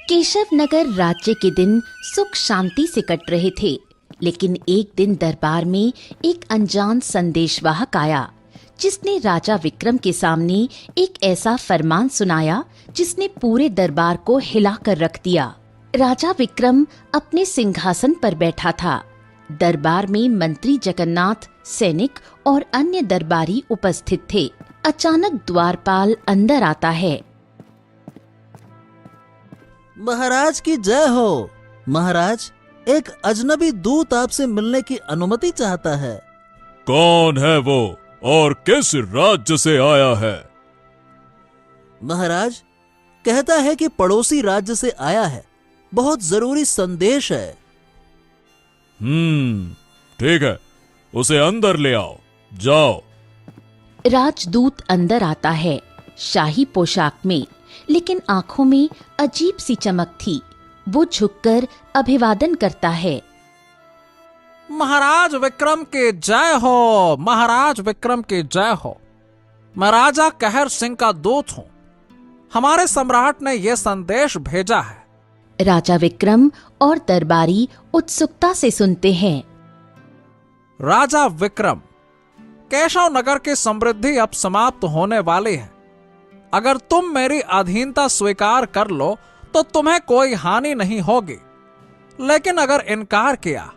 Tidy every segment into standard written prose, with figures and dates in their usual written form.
केशव नगर राज्य के दिन सुख शांति से कट रहे थे, लेकिन एक दिन दरबार में एक अनजान संदेशवाहक आया, जिसने राजा विक्रम के सामने एक ऐसा फरमान सुनाया जिसने पूरे दरबार को हिलाकर रख दिया। राजा विक्रम अपने सिंहासन पर बैठा था। दरबार में मंत्री जगन्नाथ, सैनिक और अन्य दरबारी उपस्थित थे। अचानक द्वारपाल अंदर आता है। महाराज की जय हो। महाराज, एक अजनबी दूत आपसे मिलने की अनुमति चाहता है। कौन है वो और किस राज्य से आया है? महाराज, कहता है कि पड़ोसी राज्य से आया है, बहुत जरूरी संदेश है। ठीक है, उसे अंदर ले आओ, जाओ। राजदूत अंदर आता है, शाही पोशाक में, लेकिन आंखों में अजीब सी चमक थी। वो झुककर अभिवादन करता है। महाराज विक्रम के जय हो, महाराज विक्रम के जय हो। मैं राजा कहर सिंह का दूत हूँ। हमारे सम्राट ने यह संदेश भेजा है। राजा विक्रम और दरबारी उत्सुकता से सुनते हैं। राजा विक्रम, केशव नगर की समृद्धि अब समाप्त होने वाली है। अगर तुम मेरी अधीनता स्वीकार कर लो तो तुम्हें कोई हानि नहीं होगी, लेकिन अगर इनकार किया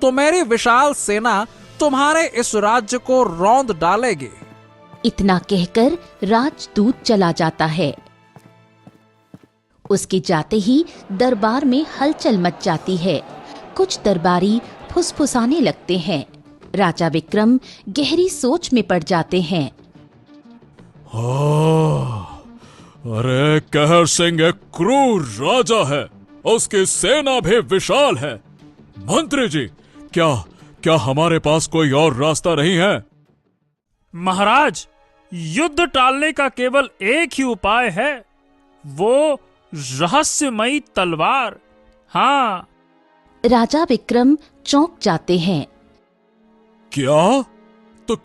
तो मेरी विशाल सेना तुम्हारे इस राज्य को रौंद डालेगी। इतना कहकर राजदूत चला जाता है। उसके जाते ही दरबार में हलचल मच जाती है। कुछ दरबारी फुसफुसाने लगते हैं। राजा विक्रम गहरी सोच में पड़ जाते हैं। अरे, कहर सिंह एक क्रूर राजा है, उसकी सेना भी विशाल है। मंत्री जी, क्या हमारे पास कोई और रास्ता नहीं है? महाराज, युद्ध टालने का केवल एक ही उपाय है, वो रहस्यमयी तलवार। हाँ। राजा विक्रम चौंक जाते हैं। क्या? तो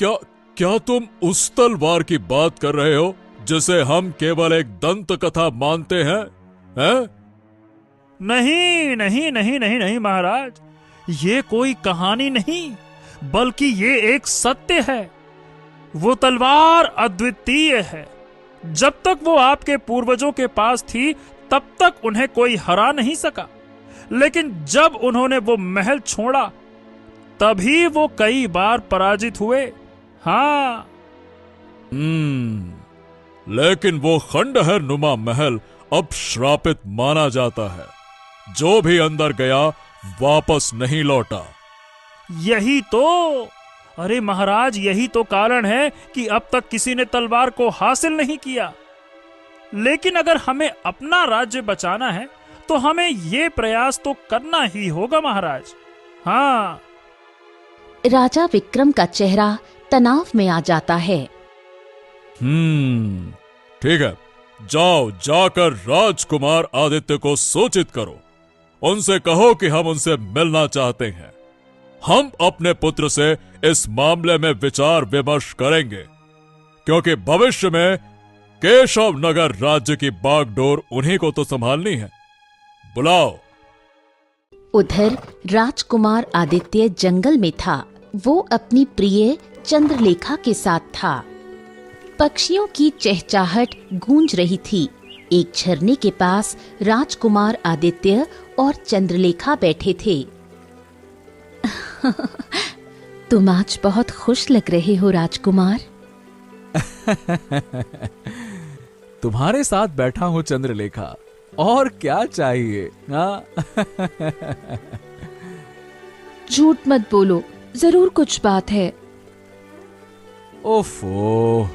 क्या तुम उस तलवार की बात कर रहे हो जिसे हम केवल एक दंत कथा मानते हैं? नहीं नहीं नहीं नहीं नहीं महाराज, ये कोई कहानी नहीं, बल्कि ये एक सत्य है। वो तलवार अद्वितीय है। जब तक वो आपके पूर्वजों के पास थी तब तक उन्हें कोई हरा नहीं सका, लेकिन जब उन्होंने वो महल छोड़ा तभी वो कई बार पराजित हुए। हाँ। लेकिन वो खंडहर नुमा महल अब श्रापित माना जाता है। जो भी अंदर गया वापस नहीं लौटा। यही तो, अरे महाराज, यही तो कारण है कि अब तक किसी ने तलवार को हासिल नहीं किया। लेकिन अगर हमें अपना राज्य बचाना है तो हमें ये प्रयास तो करना ही होगा महाराज। हाँ। राजा विक्रम का चेहरा तनाव में आ जाता है। ठीक है, जाओ, जाकर राजकुमार आदित्य को सूचित करो। उनसे कहो कि हम उनसे मिलना चाहते हैं। हम अपने पुत्र से इस मामले में विचार विमर्श करेंगे, क्योंकि भविष्य में केशव नगर राज्य की बागडोर उन्हीं को तो संभालनी है। बुलाओ। उधर राजकुमार आदित्य जंगल में था। वो अपनी प्रिय चंद्रलेखा के साथ था। पक्षियों की चहचहाट गूंज रही थी। एक झरने के पास राजकुमार आदित्य और चंद्रलेखा बैठे थे। तुम आज बहुत खुश लग रहे हो राजकुमार। तुम्हारे साथ बैठा हूं चंद्रलेखा, और क्या चाहिए? झूठ मत बोलो, जरूर कुछ बात है। ओफो,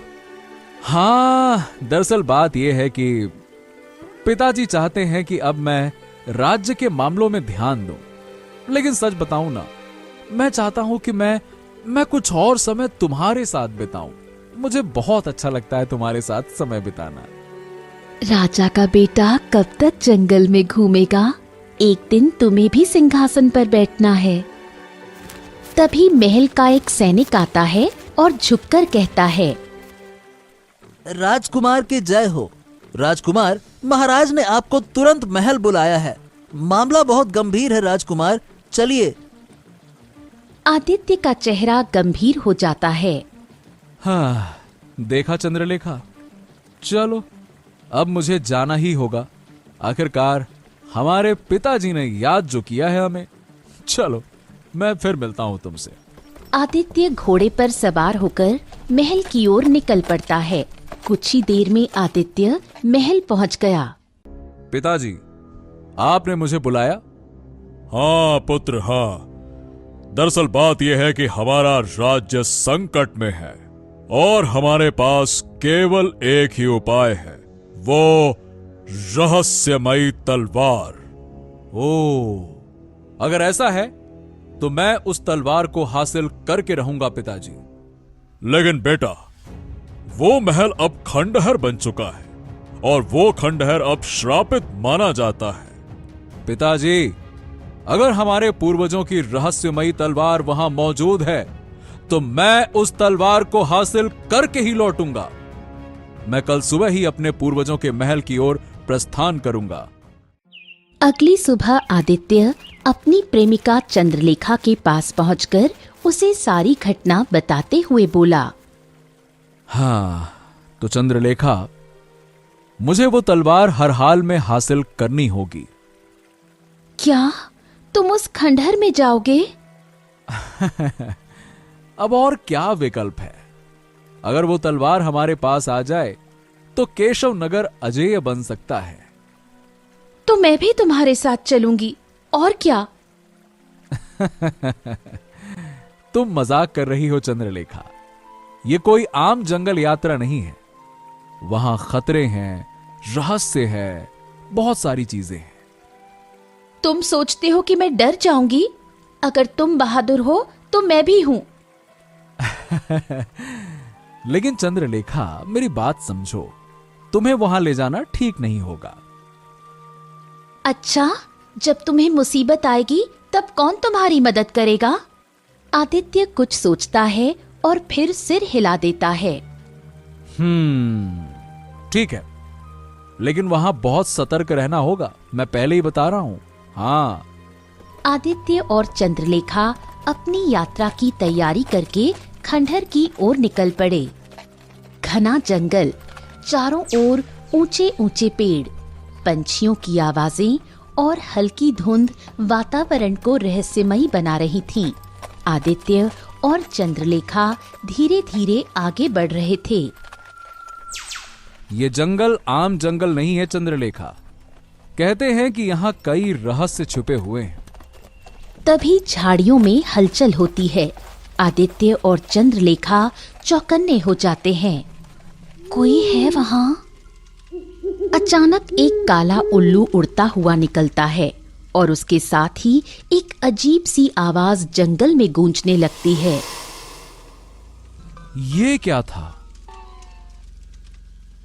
हाँ, दरअसल बात यह है कि पिताजी चाहते हैं कि अब मैं राज्य के मामलों में ध्यान दूं। लेकिन सच बताऊं ना, मैं चाहता हूं कि मैं कुछ और समय तुम्हारे साथ बिताऊं। मुझे बहुत अच्छा लगता है तुम्हारे साथ समय बिताना। राजा का बेटा कब तक जंगल में घूमेगा? एक दिन तुम्हें भी सिंहासन पर बैठना है। तभी महल का एक सैनिक आता है और झुककर कहता है। राजकुमार की जय हो। राजकुमार, महाराज ने आपको तुरंत महल बुलाया है। मामला बहुत गंभीर है राजकुमार, चलिए। आदित्य का चेहरा गंभीर हो जाता है। हाँ, देखा चंद्रलेखा, चलो अब मुझे जाना ही होगा। आखिरकार हमारे पिताजी ने याद जो किया है हमें। चलो, मैं फिर मिलता हूं तुमसे। आदित्य घोड़े पर सवार होकर महल की ओर निकल पड़ता है। कुछ ही देर में आदित्य महल पहुंच गया। पिताजी, आपने मुझे बुलाया? हाँ पुत्र, हाँ। दरअसल बात यह है कि हमारा राज्य संकट में है और हमारे पास केवल एक ही उपाय है, वो रहस्यमयी तलवार। ओ, अगर ऐसा है तो मैं उस तलवार को हासिल करके रहूंगा पिताजी। लेकिन बेटा, वो महल अब खंडहर बन चुका है और वो खंडहर अब श्रापित माना जाता है। पिताजी, अगर हमारे पूर्वजों की रहस्यमयी तलवार वहां मौजूद है तो मैं उस तलवार को हासिल करके ही लौटूंगा। मैं कल सुबह ही अपने पूर्वजों के महल की ओर प्रस्थान करूंगा। अगली सुबह आदित्य अपनी प्रेमिका चंद्रलेखा के पास पहुंचकर उसे सारी घटना बताते हुए बोला। हाँ, तो चंद्रलेखा, मुझे वो तलवार हर हाल में हासिल करनी होगी। क्या तुम उस खंडहर में जाओगे? अब और क्या विकल्प है? अगर वो तलवार हमारे पास आ जाए तो केशव नगर अजेय बन सकता है। तो मैं भी तुम्हारे साथ चलूंगी, और क्या। तुम मजाक कर रही हो चंद्रलेखा। ये कोई आम जंगल यात्रा नहीं है। वहां खतरे हैं, रहस्य है, बहुत सारी चीजें हैं। तुम सोचते हो कि मैं डर जाऊंगी? अगर तुम बहादुर हो तो मैं भी हूं। लेकिन चंद्रलेखा, मेरी बात समझो। तुम्हें वहां ले जाना ठीक नहीं होगा। अच्छा, जब तुम्हें मुसीबत आएगी तब कौन तुम्हारी मदद करेगा? आदित्य कुछ सोचता है और फिर सिर हिला देता है। ठीक है, लेकिन वहां बहुत सतर्क रहना होगा, मैं पहले ही बता रहा हूं। हाँ। आदित्य और चंद्रलेखा अपनी यात्रा की तैयारी करके खंडहर की ओर निकल पड़े। घना जंगल, चारों ओर ऊंचे ऊंचे पेड़, पंछियों की आवाजें और हल्की धुंध वातावरण को रहस्यमयी बना रही थीं। आदित्य और चंद्रलेखा धीरे धीरे आगे बढ़ रहे थे। ये जंगल आम जंगल नहीं है चंद्रलेखा। कहते हैं कि यहाँ कई रहस्य छुपे हुए हैं। तभी झाड़ियों में हलचल होती है। आदित्य और चंद्रलेखा चौकन्ने हो जाते हैं। कोई है वहां? अचानक एक काला उल्लू उड़ता हुआ निकलता है और उसके साथ ही एक अजीब सी आवाज जंगल में गूंजने लगती है। ये क्या था?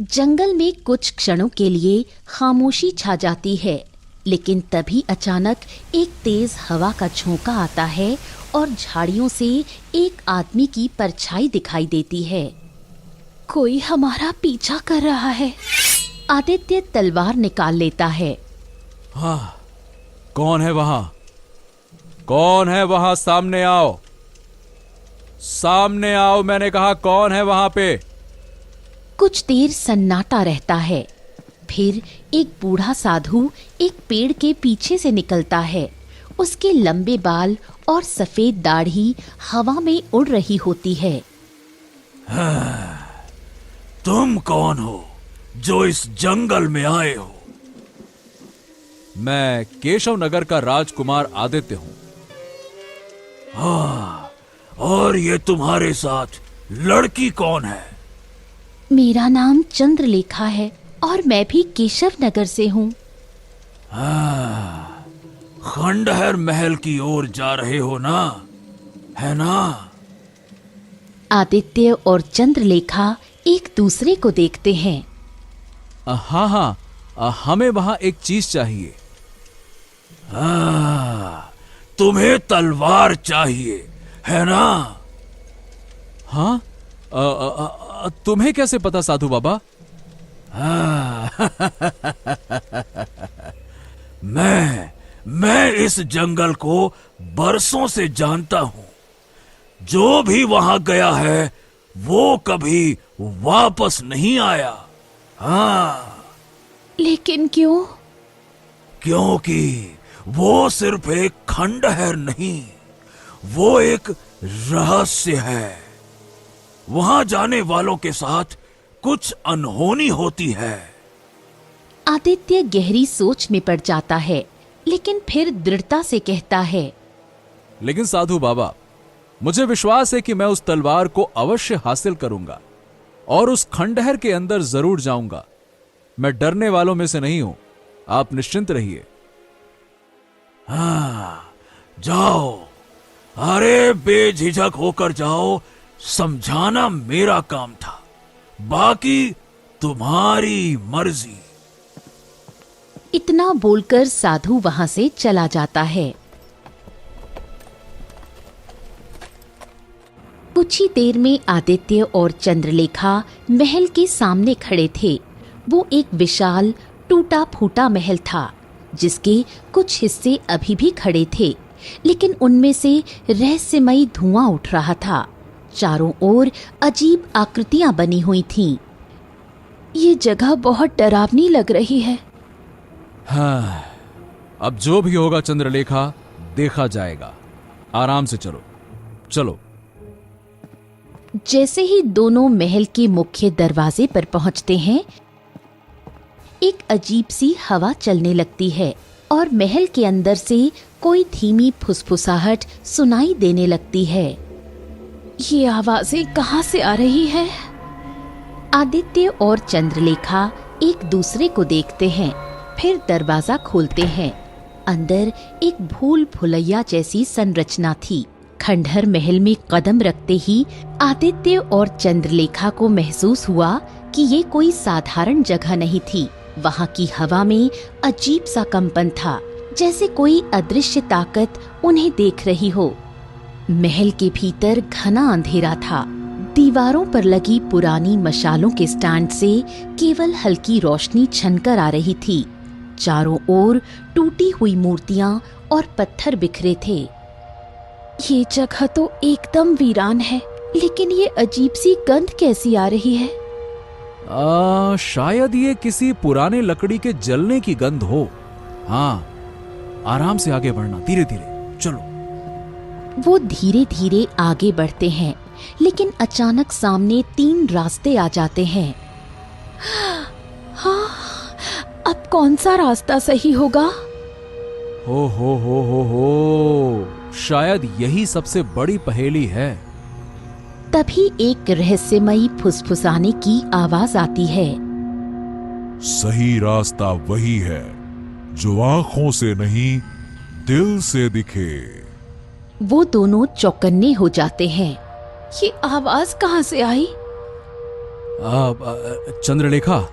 जंगल में कुछ क्षणों के लिए खामोशी छा जाती है, लेकिन तभी अचानक एक तेज हवा का झोंका आता है और झाड़ियों से एक आदमी की परछाई दिखाई देती है। कोई हमारा पीछा कर रहा है। आदित्य तलवार निकाल लेता है। हाँ, कौन है वहां? कौन है वहां? सामने आओ, सामने आओ, मैंने कहा। कौन है वहां पे? कुछ देर सन्नाटा रहता है। फिर एक बूढ़ा साधु एक पेड़ के पीछे से निकलता है। उसके लंबे बाल और सफेद दाढ़ी हवा में उड़ रही होती है। तुम कौन हो जो इस जंगल में आए हो? मैं केशव नगर का राजकुमार आदित्य हूं। हाँ, और ये तुम्हारे साथ लड़की कौन है? मेरा नाम चंद्रलेखा है और मैं भी केशव नगर से हूँ। हाँ, खंडहर महल की ओर जा रहे हो ना, है ना? आदित्य और चंद्रलेखा एक दूसरे को देखते हैं। हाँ हाँ, हमें वहां एक चीज चाहिए। हाँ, तुम्हें तलवार चाहिए, है ना? हाँ, तुम्हें कैसे पता साधु बाबा? हाँ, मैं इस जंगल को बरसों से जानता हूं। जो भी वहां गया है वो कभी वापस नहीं आया। हाँ, लेकिन क्यों? क्योंकि वो सिर्फ एक खंडहर नहीं, वो एक रहस्य है। वहां जाने वालों के साथ कुछ अनहोनी होती है। आदित्य गहरी सोच में पड़ जाता है, लेकिन फिर दृढ़ता से कहता है, लेकिन साधु बाबा, मुझे विश्वास है कि मैं उस तलवार को अवश्य हासिल करूंगा और उस खंडहर के अंदर जरूर जाऊंगा। मैं डरने वालों में से नहीं हूं, आप निश्चिंत रहिए। हाँ, जाओ, अरे बेझिझक होकर जाओ। समझाना मेरा काम था, बाकी तुम्हारी मर्जी। इतना बोलकर साधु वहां से चला जाता है। कुछ ही देर में आदित्य और चंद्रलेखा महल के सामने खड़े थे। वो एक विशाल टूटा फूटा महल था, जिसके कुछ हिस्से अभी भी खड़े थे, लेकिन उनमें से रहस्यमयी धुआं उठ रहा था। चारों ओर अजीब आकृतियां बनी हुई थीं। ये जगह बहुत डरावनी लग रही है। हाँ, अब जो भी होगा चंद्रलेखा, देखा जाएगा। आराम से चलो चलो। जैसे ही दोनों महल के मुख्य दरवाजे पर पहुंचते हैं, एक अजीब सी हवा चलने लगती है और महल के अंदर से कोई धीमी फुसफुसाहट सुनाई देने लगती है। ये आवाजें कहाँ से आ रही है? आदित्य और चंद्रलेखा एक दूसरे को देखते हैं, फिर दरवाजा खोलते हैं। अंदर एक भूल भुलैया जैसी संरचना थी। खंडहर महल में कदम रखते ही आदित्य और चंद्रलेखा को महसूस हुआ कि ये कोई साधारण जगह नहीं थी। वहाँ की हवा में अजीब सा कंपन था, जैसे कोई अदृश्य ताकत उन्हें देख रही हो। महल के भीतर घना अंधेरा था। दीवारों पर लगी पुरानी मशालों के स्टैंड से केवल हल्की रोशनी छनकर आ रही थी। चारों ओर टूटी हुई मूर्तियां और पत्थर बिखरे थे। ये जगह तो एकदम वीरान है, लेकिन ये अजीब सी गंध कैसी आ रही है? शायद ये किसी पुराने लकड़ी के जलने की गंध हो। हाँ, आराम से आगे बढ़ना, धीरे धीरे चलो। वो धीरे धीरे आगे बढ़ते हैं, लेकिन अचानक सामने 3 रास्ते आ जाते हैं। हाँ, अब कौन सा रास्ता सही होगा? हो, शायद यही सबसे बड़ी पहेली है। तभी एक रहस्यमयी फुसफुसाने की आवाज आती है। सही रास्ता वही है जो आंखों से नहीं, दिल से दिखे। वो दोनों चौकन्ने हो जाते हैं। ये आवाज कहाँ से आई? चंद्रलेखा,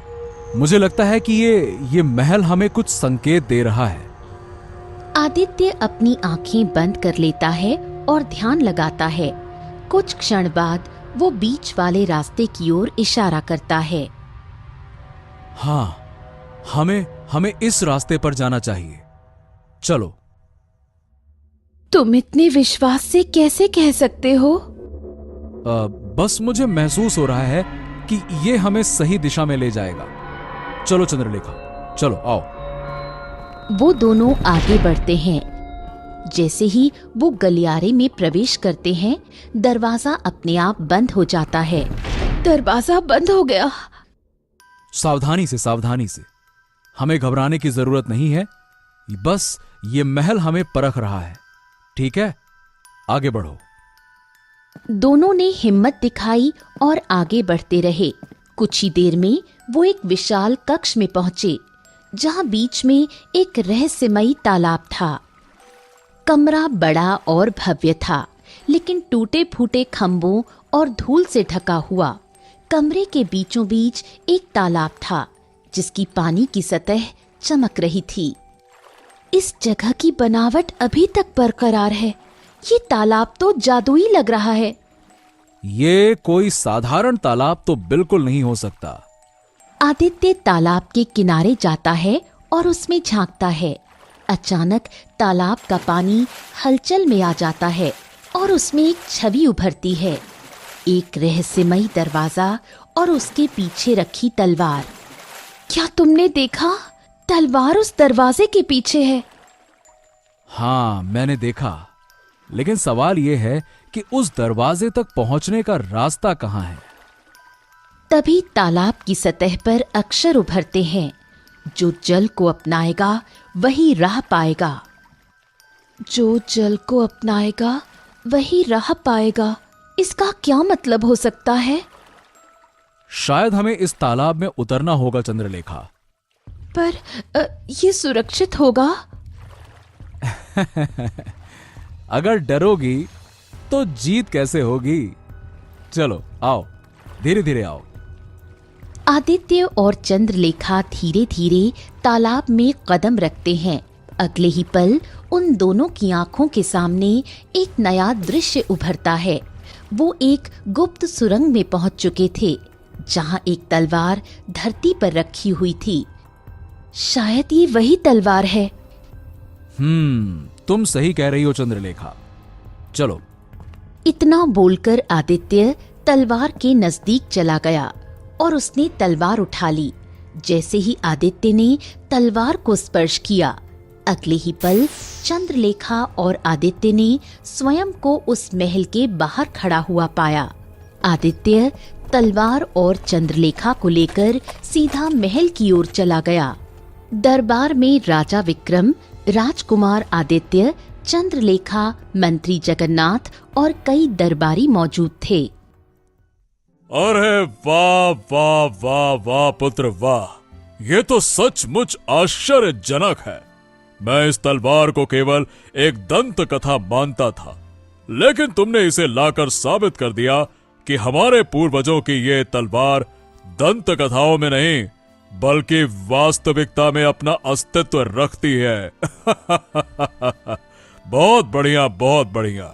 मुझे लगता है कि ये महल हमें कुछ संकेत दे रहा है। आदित्य अपनी आंखें बंद कर लेता है और ध्यान लगाता है। कुछ क्षण बाद वो बीच वाले रास्ते की ओर इशारा करता है। हाँ, हमें इस रास्ते पर जाना चाहिए। चलो। तुम इतने विश्वास से कैसे कह सकते हो? बस मुझे महसूस हो रहा है कि ये हमें सही दिशा में ले जाएगा। चलो चंद्रलेखा, चलो आओ। वो दोनों आगे बढ़ते हैं। जैसे ही वो गलियारे में प्रवेश करते हैं, दरवाजा अपने आप बंद हो जाता है। दरवाजा बंद हो गया। सावधानी से। हमें घबराने की जरूरत नहीं है। बस ये महल हमें परख रहा है। ठीक है, आगे बढ़ो। दोनों ने हिम्मत दिखाई और आगे बढ़ते रहे। कुछ ही देर में वो एक विशाल कक्ष में पहुंचे, जहां बीच में एक रहस्यमयी तालाब था। कमरा बड़ा और भव्य था, लेकिन टूटे फूटे खंभों और धूल से ढका हुआ। कमरे के बीचों बीच एक तालाब था, जिसकी पानी की सतह चमक रही थी। इस जगह की बनावट अभी तक बरकरार है। ये तालाब तो जादुई लग रहा है। ये कोई साधारण तालाब तो बिल्कुल नहीं हो सकता। आदित्य तालाब के किनारे जाता है और उसमें झांकता है। अचानक तालाब का पानी हलचल में आ जाता है और उसमें एक छवि उभरती है, एक रहस्यमयी दरवाजा और उसके पीछे रखी तलवार। क्या तुमने देखा? तलवार उस दरवाजे के पीछे है। हाँ, मैंने देखा, लेकिन सवाल यह है कि उस दरवाजे तक पहुंचने का रास्ता कहां है? तभी तालाब की सतह पर अक्षर उभरते हैं, जो जल को अपनाएगा वही राह पाएगा। जो जल को अपनाएगा वही राह पाएगा, इसका क्या मतलब हो सकता है? शायद हमें इस तालाब में उतरना होगा चंद्रलेखा। पर ये सुरक्षित होगा? अगर डरोगी तो जीत कैसे होगी? चलो आओ, धीरे धीरे आओ। आदित्य और चंद्रलेखा धीरे धीरे तालाब में कदम रखते हैं। अगले ही पल उन दोनों की आंखों के सामने एक नया दृश्य उभरता है। वो एक गुप्त सुरंग में पहुंच चुके थे, जहां एक तलवार धरती पर रखी हुई थी। शायद ये वही तलवार है। तुम सही कह रही हो चंद्रलेखा। चलो। इतना बोलकर आदित्य तलवार के नजदीक चला गया और उसने तलवार उठा ली। जैसे ही आदित्य ने तलवार को स्पर्श किया, अगले ही पल चंद्रलेखा और आदित्य ने स्वयं को उस महल के बाहर खड़ा हुआ पाया। आदित्य तलवार और चंद्रलेखा को लेकर सीधा महल की ओर चला गया। दरबार में राजा विक्रम, राजकुमार आदित्य, चंद्रलेखा, मंत्री जगन्नाथ और कई दरबारी मौजूद थे। अरे वाह वाह वाह वाह पुत्र वाह, ये तो सचमुच आश्चर्यजनक है। मैं इस तलवार को केवल एक दंत कथा मानता था, लेकिन तुमने इसे लाकर साबित कर दिया कि हमारे पूर्वजों की ये तलवार दंत कथाओं में नहीं बल्कि वास्तविकता में अपना अस्तित्व रखती है। बहुत बढ़िया, बहुत बढ़िया।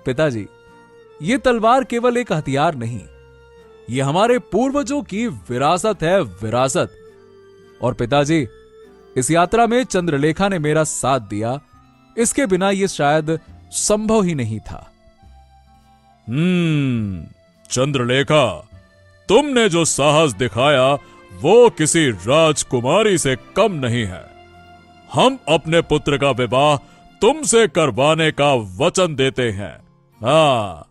पिताजी, ये तलवार केवल एक हथियार नहीं, ये हमारे पूर्वजों की विरासत है, विरासत। और पिताजी, इस यात्रा में चंद्रलेखा ने मेरा साथ दिया, इसके बिना ये शायद संभव ही नहीं था। चंद्रलेखा, तुमने जो साहस दिखाया वो किसी राजकुमारी से कम नहीं है। हम अपने पुत्र का विवाह तुमसे करवाने का वचन देते हैं। हाँ।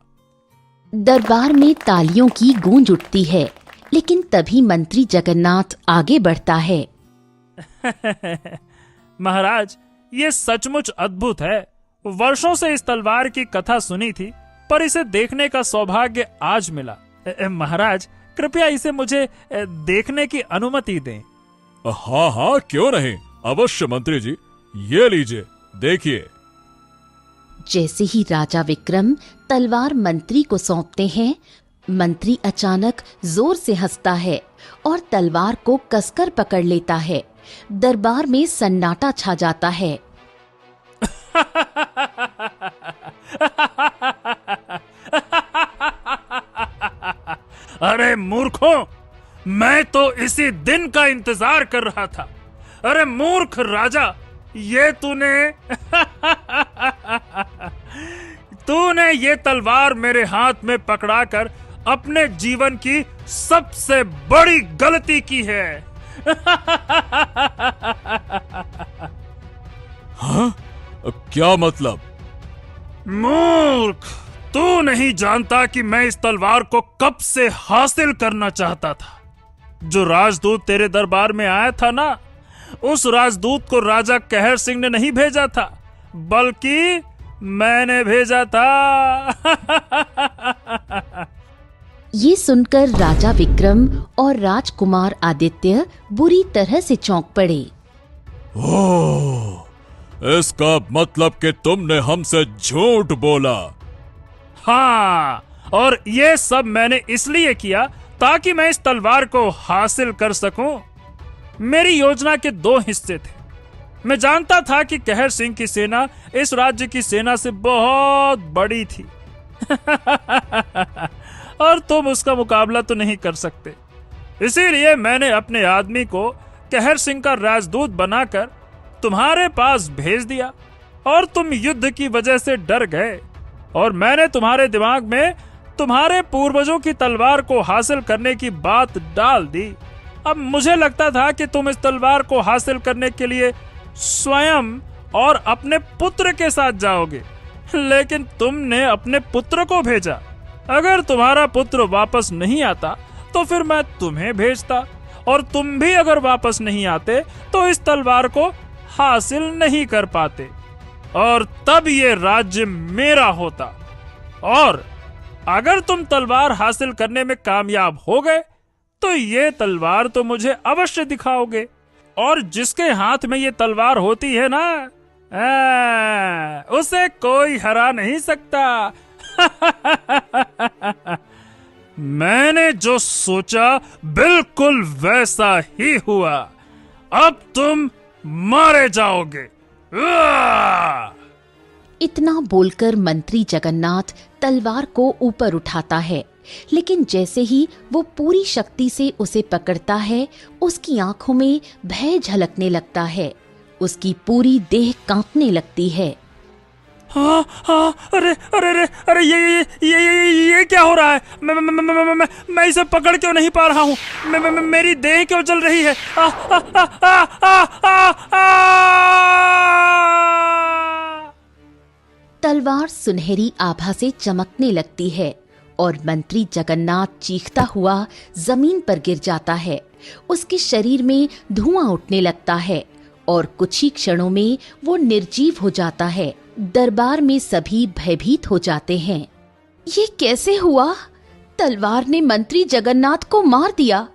दरबार में तालियों की गूंज उठती है, लेकिन तभी मंत्री जगन्नाथ आगे बढ़ता है। महाराज, ये सचमुच अद्भुत है। वर्षों से इस तलवार की कथा सुनी थी, पर इसे देखने का सौभाग्य आज मिला। महाराज, कृपया इसे मुझे देखने की अनुमति दें। हाँ हाँ, क्यों नहीं, अवश्य मंत्री जी, ये लीजिए, देखिए। जैसे ही राजा विक्रम तलवार मंत्री को सौंपते हैं, मंत्री अचानक जोर से हंसता है और तलवार को कसकर पकड़ लेता है। दरबार में सन्नाटा छा जाता है। अरे मूर्खों, मैं तो इसी दिन का इंतजार कर रहा था। अरे मूर्ख राजा, ये तूने ये तलवार मेरे हाथ में पकड़ाकर अपने जीवन की सबसे बड़ी गलती की है। हाँ? क्या मतलब? मूर्ख, तू नहीं जानता कि मैं इस तलवार को कब से हासिल करना चाहता था। जो राजदूत तेरे दरबार में आया था ना, उस राजदूत को राजा कहर सिंह ने नहीं भेजा था, बल्कि मैंने भेजा था। ये सुनकर राजा विक्रम और राजकुमार आदित्य बुरी तरह से चौंक पड़े। ओह, इसका मतलब कि तुमने हमसे झूठ बोला। हाँ, और ये सब मैंने इसलिए किया ताकि मैं इस तलवार को हासिल कर सकूं। मेरी योजना के दो हिस्से थे। मैं जानता था कि कहर सिंह की सेना इस राज्य की सेना से बहुत बड़ी थी। और तुम उसका मुकाबला तो नहीं कर सकते। इसीलिए मैंने अपने आदमी को कहर सिंह का राजदूत बनाकर तुम्हारे पास भेज दिया और तुम युद्ध की वजह से डर गए, और मैंने तुम्हारे दिमाग में तुम्हारे पूर्वजों की तलवार को हासिल करने की बात डाल दी। अब मुझे लगता था कि तुम इस तलवार को हासिल करने के लिए स्वयं और अपने पुत्र के साथ जाओगे, लेकिन तुमने अपने पुत्र को भेजा। अगर तुम्हारा पुत्र वापस नहीं आता तो फिर मैं तुम्हें भेजता, और तुम भी अगर वापस नहीं आते तो इस तलवार को हासिल नहीं कर पाते, और तब ये राज्य मेरा होता। और अगर तुम तलवार हासिल करने में कामयाब हो गए तो ये तलवार तो मुझे अवश्य दिखाओगे, और जिसके हाथ में ये तलवार होती है ना, उसे कोई हरा नहीं सकता। मैंने जो सोचा बिल्कुल वैसा ही हुआ। अब तुम मारे जाओगे। इतना बोलकर मंत्री जगन्नाथ तलवार को ऊपर उठाता है, लेकिन जैसे ही वो पूरी शक्ति से उसे पकड़ता है, उसकी आंखों में भय झलकने लगता है, उसकी पूरी देह कांपने लगती है। हाँ हाँ, अरे अरे अरे अरे ये क्या हो रहा है? मैं इसे पकड़ क्यों नहीं पा रहा हूँ? मेरी देह क्यों जल रही है? तलवार सुनहरी आभा से चमकने लगती है और मंत्री जगन्नाथ चीखता हुआ जमीन पर गिर जाता है। उसके शरीर में धुआं उठने लगता है और कुछ ही क्षणों में वो निर्जीव हो जाता है। दरबार में सभी भयभीत हो जाते हैं। ये कैसे हुआ? तलवार ने मंत्री जगन्नाथ को मार दिया।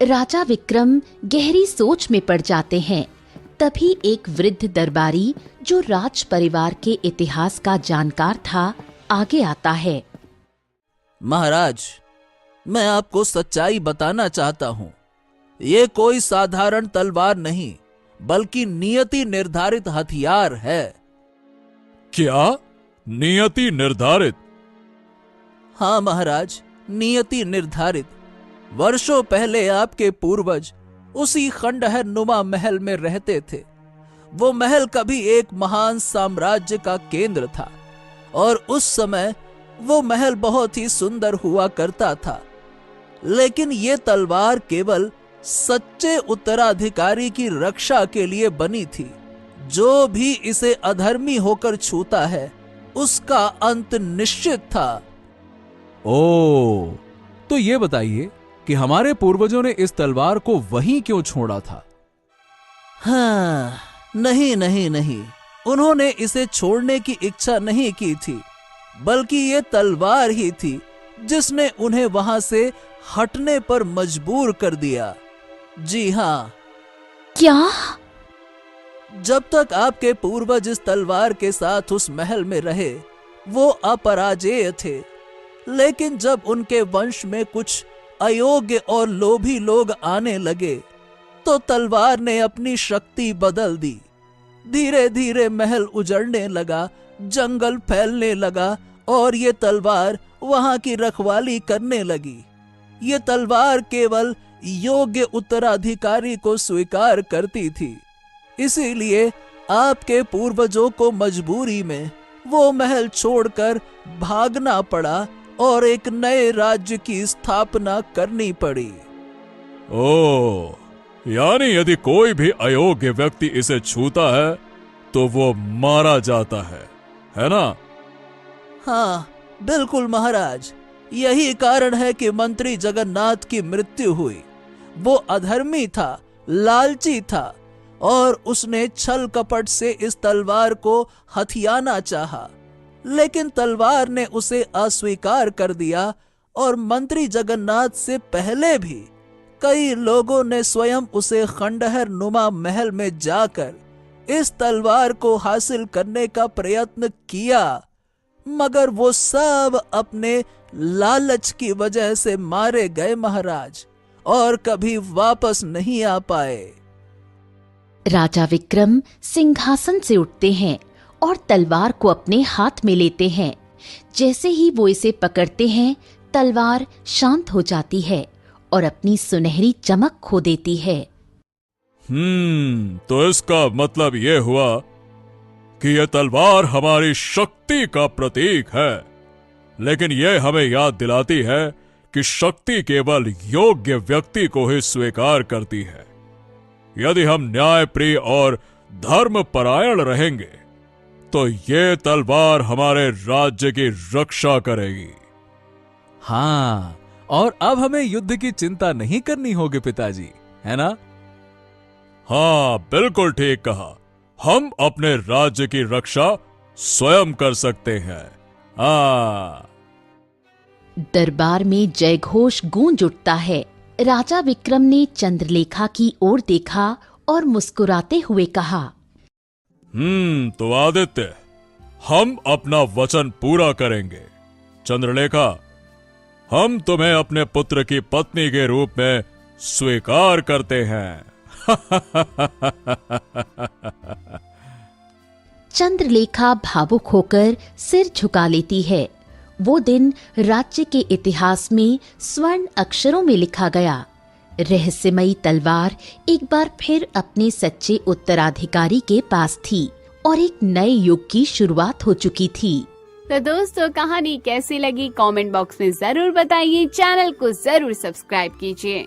राजा विक्रम गहरी सोच में पड़ जाते हैं। तभी एक वृद्ध दरबारी जो राज परिवार के इतिहास का जानकार था, आगे आता है। महाराज, मैं आपको सच्चाई बताना चाहता हूँ। ये कोई साधारण तलवार नहीं, बल्कि नियति निर्धारित हथियार है। क्या? नियति निर्धारित? हाँ महाराज, नियति निर्धारित। वर्षों पहले आपके पूर्वज उसी खंडहर नुमा महल में रहते थे। वो महल कभी एक महान साम्राज्य का केंद्र था, और उस समय वो महल बहुत ही सुंदर हुआ करता था। लेकिन ये तलवार केवल सच्चे उत्तराधिकारी की रक्षा के लिए बनी थी। जो भी इसे अधर्मी होकर छूता है, उसका अंत निश्चित था। ओ, तो ये बताइए कि हमारे पूर्वजों ने इस तलवार को वहीं क्यों छोड़ा था? हाँ, नहीं नहीं नहीं, उन्होंने इसे छोड़ने की इच्छा नहीं की थी, बल्कि ये तलवार ही थी जिसने उन्हें वहां से हटने पर मजबूर कर दिया। जी हाँ। क्या? जब तक आपके पूर्वज इस तलवार के साथ उस महल में रहे, वो अपराजेय थे। लेकिन जब उनके वंश में कुछ अयोग्य और लोभी लोग आने लगे, तो तलवार ने अपनी शक्ति बदल दी। धीरे धीरे महल उजड़ने लगा, जंगल फैलने लगा, और ये तलवार वहां की रखवाली करने लगी। ये तलवार केवल योग्य उत्तराधिकारी को स्वीकार करती थी। इसीलिए आपके पूर्वजों को मजबूरी में वो महल छोड़कर भागना पड़ा और एक नए राज्य की स्थापना करनी पड़ी। ओह, यानी यदि कोई भी अयोग्य व्यक्ति इसे छूता है तो वो मारा जाता है ना? हाँ बिल्कुल महाराज, यही कारण है कि मंत्री जगन्नाथ की मृत्यु हुई। वो अधर्मी था, लालची था, और उसने छल कपट से इस तलवार को हथियाना चाहा। लेकिन तलवार ने उसे अस्वीकार कर दिया, और मंत्री जगन्नाथ से पहले भी कई लोगों ने स्वयं उसे खंडहर नुमा महल में जाकर इस तलवार को हासिल करने का प्रयत्न किया, मगर वो सब अपने लालच की वजह से मारे गए महाराज, और कभी वापस नहीं आ पाए। राजा विक्रम सिंहासन से उठते हैं और तलवार को अपने हाथ में लेते हैं। जैसे ही वो इसे पकड़ते हैं, तलवार शांत हो जाती है और अपनी सुनहरी चमक खो देती है। तो इसका मतलब ये हुआ कि यह तलवार हमारी शक्ति का प्रतीक है, लेकिन यह हमें याद दिलाती है कि शक्ति केवल योग्य व्यक्ति को ही स्वीकार करती है। यदि हम न्यायप्रिय और धर्मपरायण रहेंगे तो ये तलवार हमारे राज्य की रक्षा करेगी। हाँ, और अब हमें युद्ध की चिंता नहीं करनी होगी पिताजी, है ना? हाँ, बिल्कुल ठीक कहा। हम अपने राज्य की रक्षा स्वयं कर सकते हैं। हाँ। दरबार में जयघोष गूंज उठता है। राजा विक्रम ने चंद्रलेखा की ओर देखा और मुस्कुराते हुए कहा, तो आदित्य, हम अपना वचन पूरा करेंगे। चंद्रलेखा, हम तुम्हें अपने पुत्र की पत्नी के रूप में स्वीकार करते हैं। चंद्रलेखा भावुक होकर सिर झुका लेती है। वो दिन राज्य के इतिहास में स्वर्ण अक्षरों में लिखा गया। रहस्यमयी तलवार एक बार फिर अपने सच्चे उत्तराधिकारी के पास थी और एक नए युग की शुरुआत हो चुकी थी। तो दोस्तों, कहानी कैसी लगी कमेंट बॉक्स में जरूर बताइए। चैनल को जरूर सब्सक्राइब कीजिए।